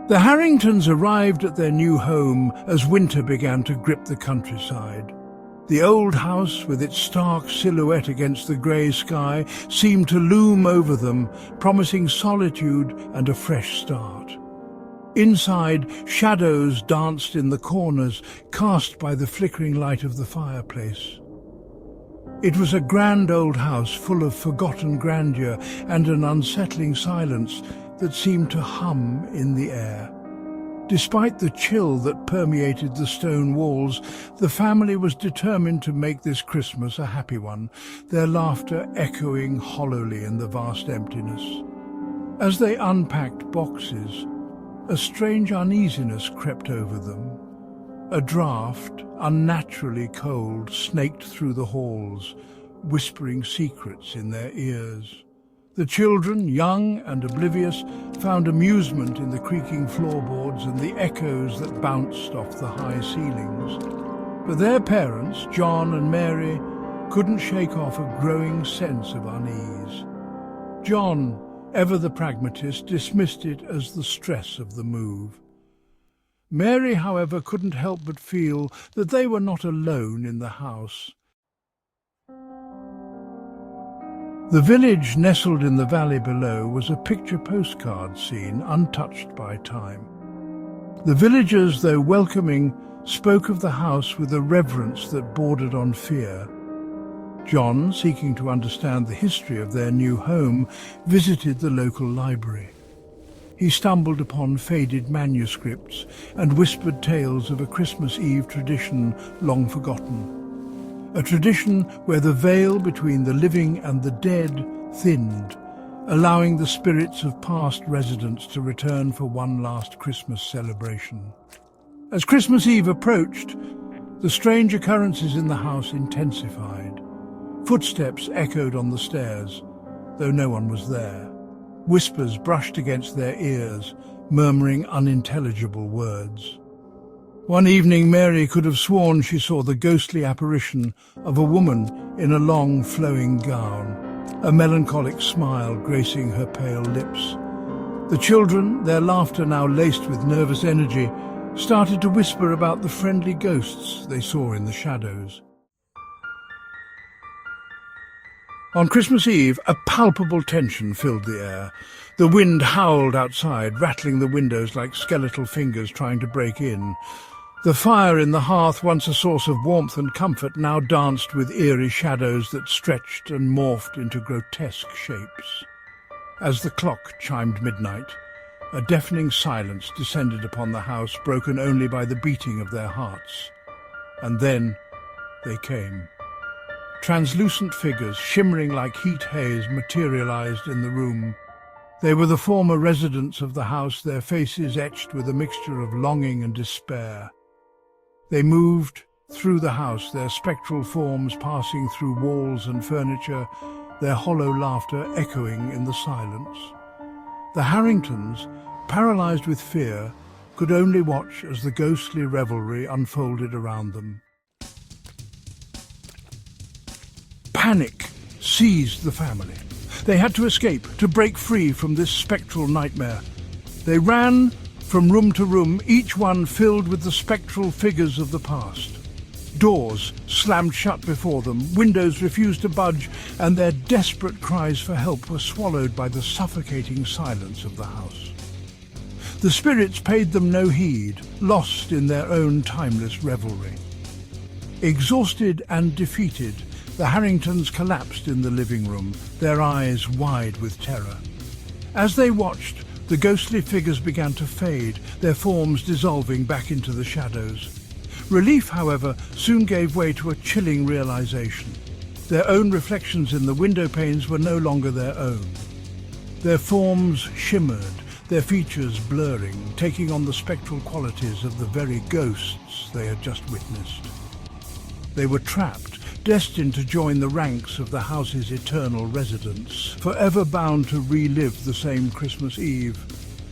The Harringtons arrived at their new home as winter began to grip the countryside. The old house, with its stark silhouette against the grey sky, seemed to loom over them, promising solitude and a fresh start. Inside, shadows danced in the corners, cast by the flickering light of the fireplace. It was a grand old house full of forgotten grandeur and an unsettling silence that seemed to hum in the air. Despite the chill that permeated the stone walls, the family was determined to make this Christmas a happy one, their laughter echoing hollowly in the vast emptiness. As they unpacked boxes, a strange uneasiness crept over them. A draught, unnaturally cold, snaked through the halls, whispering secrets in their ears. The children, young and oblivious, found amusement in the creaking floorboards and the echoes that bounced off the high ceilings. But their parents, John and Mary, couldn't shake off a growing sense of unease. John, ever the pragmatist, dismissed it as the stress of the move. Mary, however, couldn't help but feel that they were not alone in the house. The village nestled in the valley below was a picture postcard scene untouched by time. The villagers, though welcoming, spoke of the house with a reverence that bordered on fear. John, seeking to understand the history of their new home, visited the local library. He stumbled upon faded manuscripts and whispered tales of a Christmas Eve tradition long forgotten. A tradition where the veil between the living and the dead thinned, allowing the spirits of past residents to return for one last Christmas celebration. As Christmas Eve approached, the strange occurrences in the house intensified. Footsteps echoed on the stairs, though no one was there. Whispers brushed against their ears, murmuring unintelligible words. One evening, Mary could have sworn she saw the ghostly apparition of a woman in a long, flowing gown, a melancholic smile gracing her pale lips. The children, their laughter now laced with nervous energy, started to whisper about the friendly ghosts they saw in the shadows. On Christmas Eve, a palpable tension filled the air. The wind howled outside, rattling the windows like skeletal fingers trying to break in. The fire in the hearth, once a source of warmth and comfort, now danced with eerie shadows that stretched and morphed into grotesque shapes. As the clock chimed midnight, a deafening silence descended upon the house, broken only by the beating of their hearts. And then they came. Translucent figures, shimmering like heat haze, materialized in the room. They were the former residents of the house, their faces etched with a mixture of longing and despair. They moved through the house, their spectral forms passing through walls and furniture, their hollow laughter echoing in the silence. The Harringtons, paralyzed with fear, could only watch as the ghostly revelry unfolded around them. Panic seized the family. They had to escape, to break free from this spectral nightmare. They ran from room to room, each one filled with the spectral figures of the past. Doors slammed shut before them, windows refused to budge, and their desperate cries for help were swallowed by the suffocating silence of the house. The spirits paid them no heed, lost in their own timeless revelry. Exhausted and defeated, the Harringtons collapsed in the living room, their eyes wide with terror. As they watched, the ghostly figures began to fade, their forms dissolving back into the shadows. Relief, however, soon gave way to a chilling realization. Their own reflections in the window panes were no longer their own. Their forms shimmered, their features blurring, taking on the spectral qualities of the very ghosts they had just witnessed. They were trapped, destined to join the ranks of the house's eternal residents, forever bound to relive the same Christmas Eve,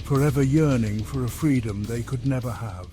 forever yearning for a freedom they could never have.